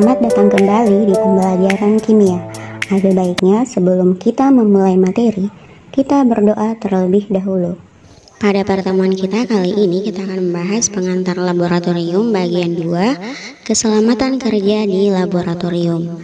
Selamat datang kembali di pembelajaran kimia. Ada baiknya sebelum kita memulai materi, kita berdoa terlebih dahulu. Pada pertemuan kita kali ini kita akan membahas pengantar laboratorium bagian 2, keselamatan kerja di laboratorium.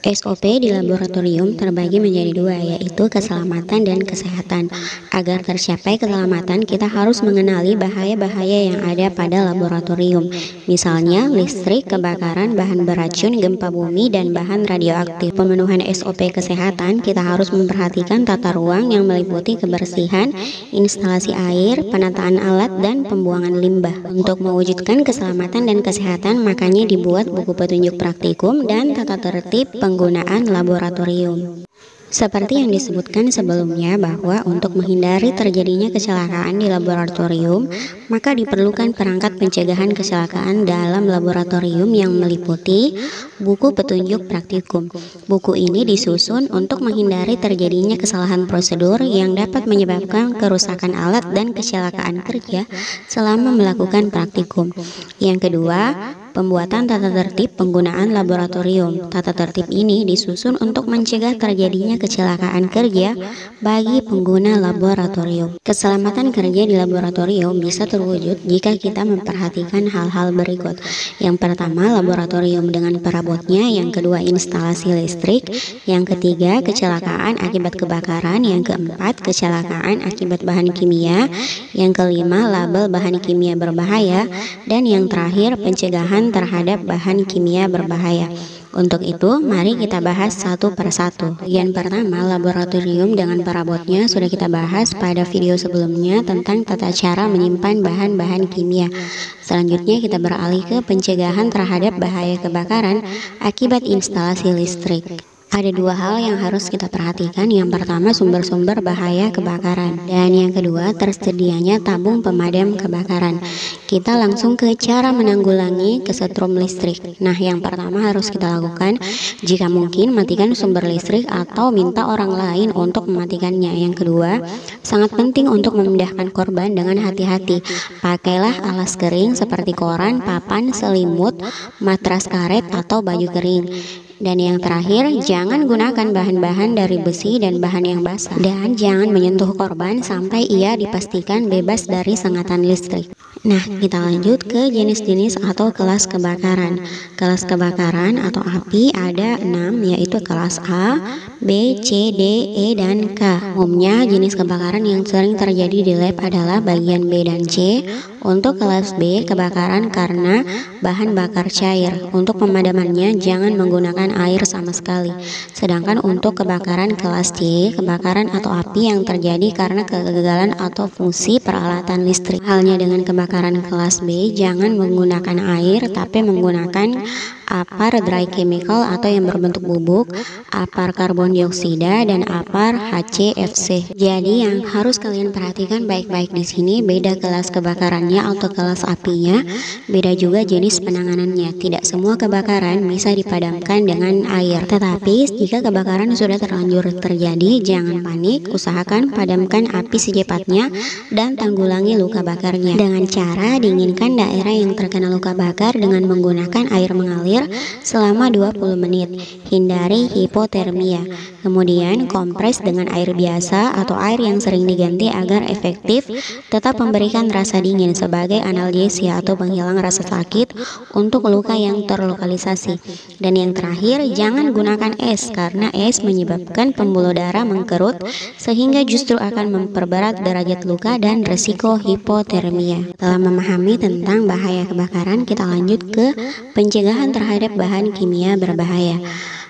SOP di laboratorium terbagi menjadi dua, yaitu keselamatan dan kesehatan. Agar tercapai keselamatan, kita harus mengenali bahaya-bahaya yang ada pada laboratorium. Misalnya, listrik, kebakaran, bahan beracun, gempa bumi, dan bahan radioaktif. Pemenuhan SOP kesehatan, kita harus memperhatikan tata ruang yang meliputi kebersihan, instalasi air, penataan alat, dan pembuangan limbah. Untuk mewujudkan keselamatan dan kesehatan, makanya dibuat buku petunjuk praktikum dan tata tertib penggunaan laboratorium. Seperti yang disebutkan sebelumnya bahwa untuk menghindari terjadinya kecelakaan di laboratorium, maka diperlukan perangkat pencegahan kecelakaan dalam laboratorium yang meliputi buku petunjuk praktikum. Buku ini disusun untuk menghindari terjadinya kesalahan prosedur yang dapat menyebabkan kerusakan alat dan kecelakaan kerja selama melakukan praktikum. Yang kedua, pembuatan tata tertib penggunaan laboratorium. Tata tertib ini disusun untuk mencegah terjadinya kecelakaan kerja bagi pengguna laboratorium. Keselamatan kerja di laboratorium bisa terwujud jika kita memperhatikan hal-hal berikut. Yang pertama, laboratorium dengan perabotnya. Yang kedua, instalasi listrik. Yang ketiga, kecelakaan akibat kebakaran. Yang keempat, kecelakaan akibat bahan kimia. Yang kelima, label bahan kimia berbahaya. Dan yang terakhir, pencegahan terhadap bahan kimia berbahaya. Untuk itu, mari kita bahas satu per satu. Bagian pertama, laboratorium dengan perabotnya sudah kita bahas pada video sebelumnya tentang tata cara menyimpan bahan-bahan kimia. Selanjutnya kita beralih ke pencegahan terhadap bahaya kebakaran akibat instalasi listrik. Ada dua hal yang harus kita perhatikan. Yang pertama, sumber-sumber bahaya kebakaran. Dan yang kedua, tersedianya tabung pemadam kebakaran. Kita langsung ke cara menanggulangi kesetrum listrik. Nah, yang pertama harus kita lakukan, jika mungkin matikan sumber listrik atau minta orang lain untuk mematikannya. Yang kedua, sangat penting untuk memindahkan korban dengan hati-hati. Pakailah alas kering seperti koran, papan, selimut, matras karet, atau baju kering. Dan yang terakhir, jangan gunakan bahan-bahan dari besi dan bahan yang basah. Dan jangan menyentuh korban sampai ia dipastikan bebas dari sengatan listrik. Nah, kita lanjut ke jenis-jenis atau kelas kebakaran. Kelas kebakaran atau api ada 6, yaitu kelas A, B, C, D, E, dan K. Umumnya, jenis kebakaran yang sering terjadi di lab adalah bagian B dan C. Untuk kelas B, kebakaran karena bahan bakar cair. Untuk pemadamannya, jangan menggunakan air sama sekali. Sedangkan untuk kebakaran kelas C, kebakaran atau api yang terjadi karena kegagalan atau fungsi peralatan listrik. Halnya dengan kebakaran kelas B, jangan menggunakan air tapi menggunakan apar dry chemical atau yang berbentuk bubuk, apar karbon dioksida, dan apar HCFC. Jadi yang harus kalian perhatikan baik-baik di sini, beda kelas kebakarannya atau kelas apinya, beda juga jenis penanganannya. Tidak semua kebakaran bisa dipadamkan dengan air. Tetapi jika kebakaran sudah terlanjur terjadi, jangan panik, usahakan padamkan api secepatnya dan tanggulangi luka bakarnya. Dengan cara dinginkan daerah yang terkena luka bakar dengan menggunakan air mengalir selama 20 menit. Hindari hipotermia. Kemudian kompres dengan air biasa atau air yang sering diganti agar efektif tetap memberikan rasa dingin sebagai analgesia atau penghilang rasa sakit untuk luka yang terlokalisasi. Dan yang terakhir, jangan gunakan es karena es menyebabkan pembuluh darah mengkerut sehingga justru akan memperberat derajat luka dan resiko hipotermia. Setelah memahami tentang bahaya kebakaran, kita lanjut ke pencegahan terhadap bahan kimia berbahaya.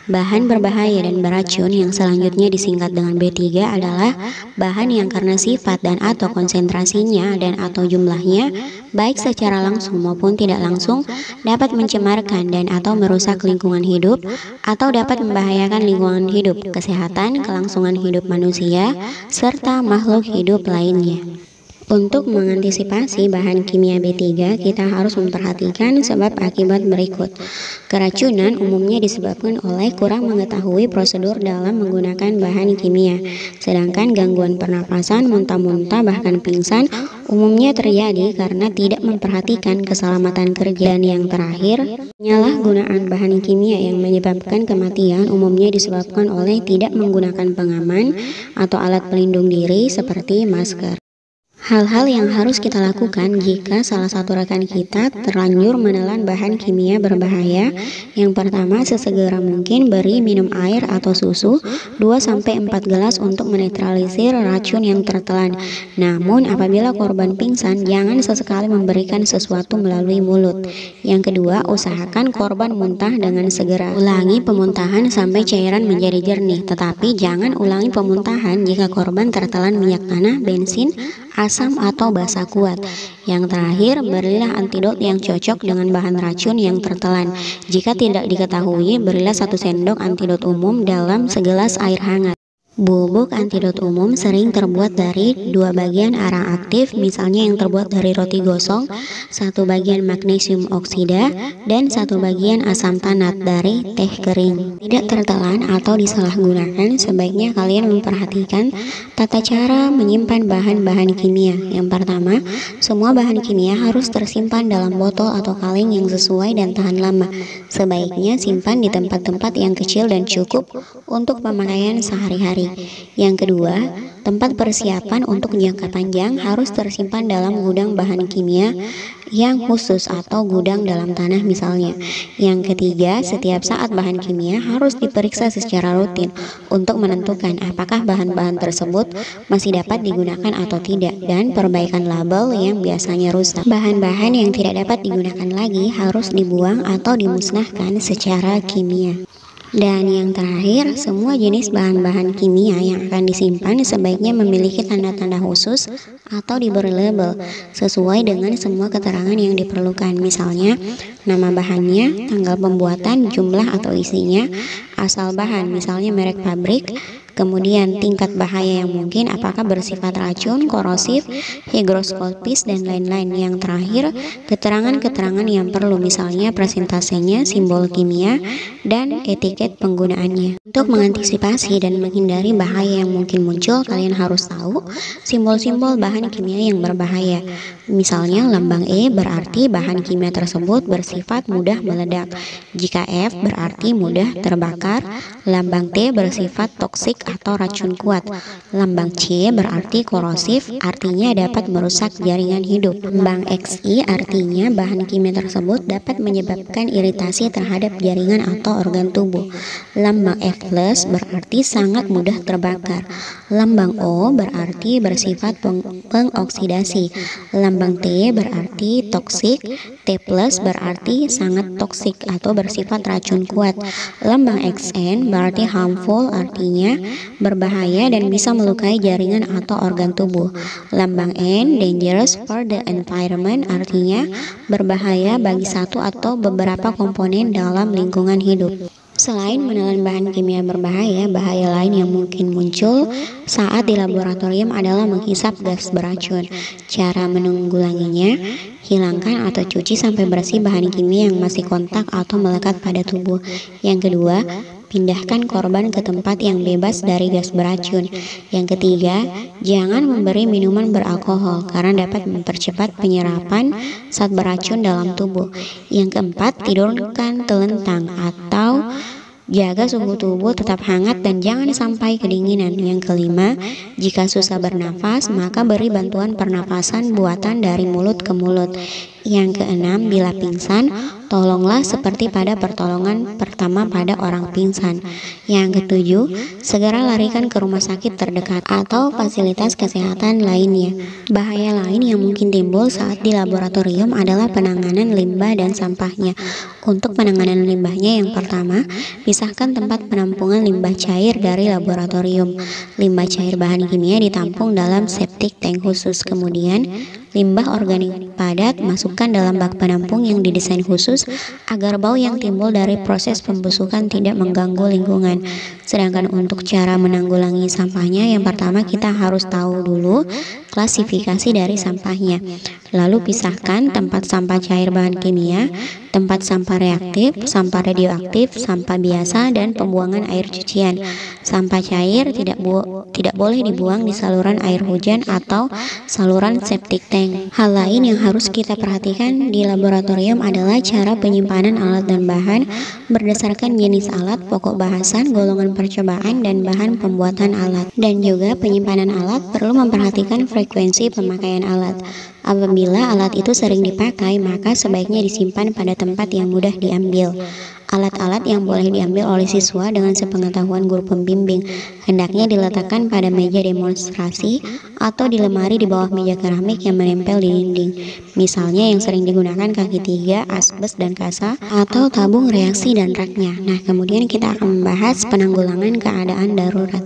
Bahan berbahaya dan beracun yang selanjutnya disingkat dengan B3 adalah bahan yang karena sifat dan atau konsentrasinya dan atau jumlahnya baik secara langsung maupun tidak langsung dapat mencemarkan dan atau merusak lingkungan hidup atau dapat membahayakan lingkungan hidup, kesehatan, kelangsungan hidup manusia, serta makhluk hidup lainnya. Untuk mengantisipasi bahan kimia B3, kita harus memperhatikan sebab akibat berikut. Keracunan umumnya disebabkan oleh kurang mengetahui prosedur dalam menggunakan bahan kimia. Sedangkan gangguan pernapasan, muntah-muntah, bahkan pingsan umumnya terjadi karena tidak memperhatikan keselamatan kerja. Dan yang terakhir, penyalahgunaan bahan kimia yang menyebabkan kematian umumnya disebabkan oleh tidak menggunakan pengaman atau alat pelindung diri seperti masker. Hal-hal yang harus kita lakukan jika salah satu rekan kita terlanjur menelan bahan kimia berbahaya. Yang pertama, sesegera mungkin beri minum air atau susu 2-4 gelas untuk menetralisir racun yang tertelan. Namun, apabila korban pingsan, jangan sesekali memberikan sesuatu melalui mulut. Yang kedua, usahakan korban muntah dengan segera. Ulangi pemuntahan sampai cairan menjadi jernih, tetapi jangan ulangi pemuntahan jika korban tertelan minyak tanah, bensin, asam atau basa kuat. Yang terakhir, berilah antidot yang cocok dengan bahan racun yang tertelan. Jika tidak diketahui, berilah 1 sendok antidot umum dalam segelas air hangat. Bubuk antidot umum sering terbuat dari 2 bagian arang aktif, misalnya yang terbuat dari roti gosong, 1 bagian magnesium oksida, dan 1 bagian asam tanat dari teh kering. Tidak tertelan atau disalahgunakan, sebaiknya kalian memperhatikan tata cara menyimpan bahan-bahan kimia. Yang pertama, semua bahan kimia harus tersimpan dalam botol atau kaleng yang sesuai dan tahan lama. Sebaiknya simpan di tempat-tempat yang kecil dan cukup untuk pemakaian sehari-hari. Yang kedua, tempat persiapan untuk jangka panjang harus tersimpan dalam gudang bahan kimia yang khusus atau gudang dalam tanah misalnya. Yang ketiga, setiap saat bahan kimia harus diperiksa secara rutin untuk menentukan apakah bahan-bahan tersebut masih dapat digunakan atau tidak, dan perbaikan label yang biasanya rusak. Bahan-bahan yang tidak dapat digunakan lagi harus dibuang atau dimusnahkan secara kimia. Dan yang terakhir, semua jenis bahan-bahan kimia yang akan disimpan sebaiknya memiliki tanda-tanda khusus atau diberi label sesuai dengan semua keterangan yang diperlukan. Misalnya, nama bahannya, tanggal pembuatan, jumlah atau isinya, asal bahan, misalnya merek pabrik, kemudian tingkat bahaya yang mungkin, apakah bersifat racun, korosif, higroskopis, dan lain-lain. Yang terakhir, keterangan-keterangan yang perlu, misalnya presentasenya, simbol kimia, dan etiket penggunaannya. Untuk mengantisipasi dan menghindari bahaya yang mungkin muncul, kalian harus tahu simbol-simbol bahan kimia yang berbahaya. Misalnya, lambang E berarti bahan kimia tersebut bersifat mudah meledak. Jika F berarti mudah terbakar, lambang T bersifat toksik atau racun kuat. Lambang C berarti korosif, artinya dapat merusak jaringan hidup. Lambang XI artinya bahan kimia tersebut dapat menyebabkan iritasi terhadap jaringan atau organ tubuh. Lambang F+ berarti sangat mudah terbakar. Lambang O berarti bersifat pengoksidasi. Lambang T berarti toksik. T+ berarti sangat toksik atau bersifat racun kuat. Lambang XN berarti harmful, artinya berbahaya dan bisa melukai jaringan atau organ tubuh. Lambang N, dangerous for the environment, artinya berbahaya bagi satu atau beberapa komponen dalam lingkungan hidup. Selain menelan bahan kimia berbahaya, bahaya lain yang mungkin muncul saat di laboratorium adalah menghisap gas beracun. Cara menanggulanginya, hilangkan atau cuci sampai bersih bahan kimia yang masih kontak atau melekat pada tubuh. Yang kedua, pindahkan korban ke tempat yang bebas dari gas beracun. Yang ketiga, jangan memberi minuman beralkohol karena dapat mempercepat penyerapan zat beracun dalam tubuh. Yang keempat, tidurkan telentang atau jaga suhu tubuh tetap hangat dan jangan sampai kedinginan. Yang kelima, jika susah bernafas, maka beri bantuan pernapasan buatan dari mulut ke mulut. Yang keenam, bila pingsan, tolonglah seperti pada pertolongan pertama pada orang pingsan. Yang ketujuh, segera larikan ke rumah sakit terdekat atau fasilitas kesehatan lainnya. Bahaya lain yang mungkin timbul saat di laboratorium adalah penanganan limbah dan sampahnya. Untuk penanganan limbahnya, yang pertama, pisahkan tempat penampungan limbah cair dari laboratorium. Limbah cair bahan kimia ditampung dalam septic tank khusus. Kemudian, Limbah organik padat masukkan dalam bak penampung yang didesain khusus agar bau yang timbul dari proses pembusukan tidak mengganggu lingkungan. Sedangkan untuk cara menanggulangi sampahnya, yang pertama kita harus tahu dulu klasifikasi dari sampahnya. Lalu pisahkan tempat sampah cair bahan kimia, tempat sampah reaktif, sampah radioaktif, sampah biasa, dan pembuangan air cucian. Sampah cair tidak boleh dibuang di saluran air hujan atau saluran septic tank. Hal lain yang harus kita perhatikan di laboratorium adalah cara penyimpanan alat dan bahan berdasarkan jenis alat, pokok bahasan, golongan percobaan, dan bahan pembuatan alat. Dan juga penyimpanan alat perlu memperhatikan frekuensi pemakaian alat. Apabila alat itu sering dipakai, maka sebaiknya disimpan pada tempat yang mudah diambil. Alat-alat yang boleh diambil oleh siswa dengan sepengetahuan guru pembimbing hendaknya diletakkan pada meja demonstrasi atau di lemari di bawah meja keramik yang menempel di dinding. Misalnya yang sering digunakan kaki 3, asbes dan kasa, atau tabung reaksi dan raknya. Nah, kemudian kita akan membahas penanggulangan keadaan darurat.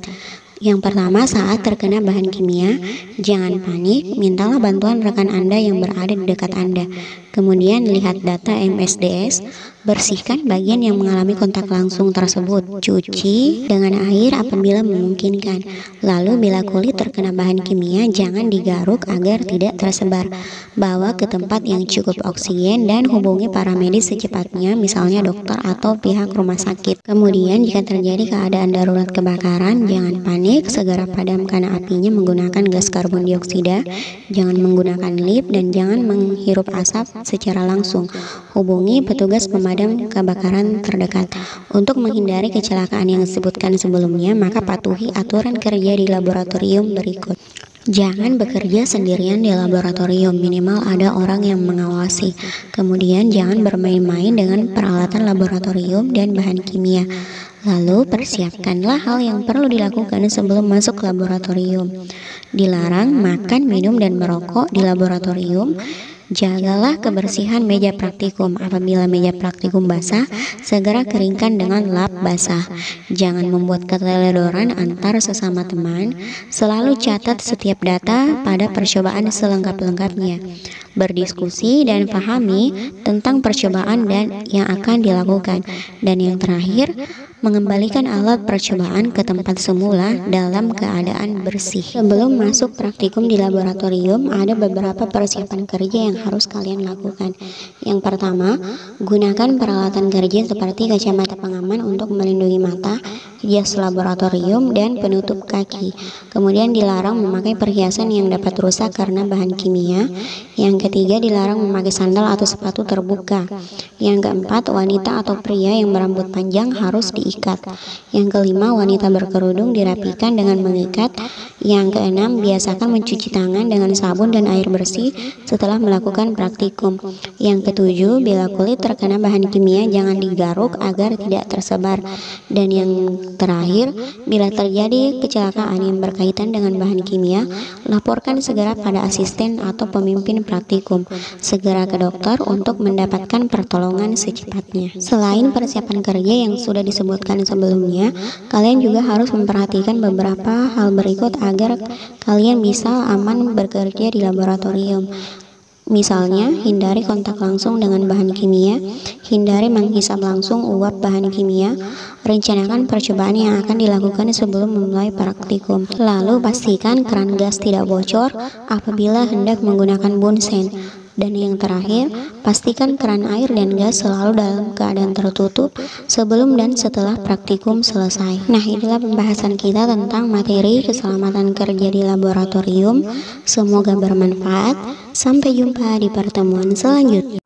Yang pertama, saat terkena bahan kimia, jangan panik, mintalah bantuan rekan Anda yang berada di dekat Anda. Kemudian lihat data MSDS, bersihkan bagian yang mengalami kontak langsung tersebut, cuci dengan air apabila memungkinkan. Lalu bila kulit terkena bahan kimia, jangan digaruk agar tidak tersebar. Bawa ke tempat yang cukup oksigen dan hubungi para medis secepatnya, misalnya dokter atau pihak rumah sakit. Kemudian jika terjadi keadaan darurat kebakaran, jangan panik, segera padamkan apinya menggunakan gas karbon dioksida, jangan menggunakan lip, dan jangan menghirup asap secara langsung. Hubungi petugas pemadam kebakaran terdekat. Untuk menghindari kecelakaan yang disebutkan sebelumnya, maka patuhi aturan kerja di laboratorium berikut. Jangan bekerja sendirian di laboratorium, minimal ada orang yang mengawasi. Kemudian jangan bermain-main dengan peralatan laboratorium dan bahan kimia. Lalu persiapkanlah hal yang perlu dilakukan sebelum masuk laboratorium. Dilarang makan, minum, dan merokok di laboratorium. Jagalah kebersihan meja praktikum. Apabila meja praktikum basah, segera keringkan dengan lap basah. Jangan membuat keteledoran antar sesama teman. Selalu catat setiap data pada percobaan selengkap-lengkapnya. Berdiskusi dan pahami tentang percobaan dan yang akan dilakukan. Dan yang terakhir, mengembalikan alat percobaan ke tempat semula dalam keadaan bersih. Sebelum masuk praktikum di laboratorium, ada beberapa persiapan kerja yang harus kalian lakukan. Yang pertama, gunakan peralatan kerja seperti kacamata pengaman untuk melindungi mata, jas laboratorium, dan penutup kaki. Kemudian dilarang memakai perhiasan yang dapat rusak karena bahan kimia. Yang ketiga, dilarang memakai sandal atau sepatu terbuka. Yang keempat, wanita atau pria yang berambut panjang harus diikat. Yang kelima, wanita berkerudung dirapikan dengan mengikat. Yang keenam, biasakan mencuci tangan dengan sabun dan air bersih setelah melakukan praktikum. Yang ketujuh, bila kulit terkena bahan kimia, jangan digaruk agar tidak tersebar. Dan yang terakhir, bila terjadi kecelakaan yang berkaitan dengan bahan kimia, laporkan segera pada asisten atau pemimpin praktikum. Segera ke dokter untuk mendapatkan pertolongan secepatnya. Selain persiapan kerja yang sudah disebutkan sebelumnya, kalian juga harus memperhatikan beberapa hal berikut agar kalian bisa aman bekerja di laboratorium. Misalnya, hindari kontak langsung dengan bahan kimia, hindari menghisap langsung uap bahan kimia, rencanakan percobaan yang akan dilakukan sebelum memulai praktikum. Lalu pastikan keran gas tidak bocor apabila hendak menggunakan bunsen. Dan yang terakhir, pastikan keran air dan gas selalu dalam keadaan tertutup sebelum dan setelah praktikum selesai. Nah, inilah pembahasan kita tentang materi keselamatan kerja di laboratorium. Semoga bermanfaat. Sampai jumpa di pertemuan selanjutnya.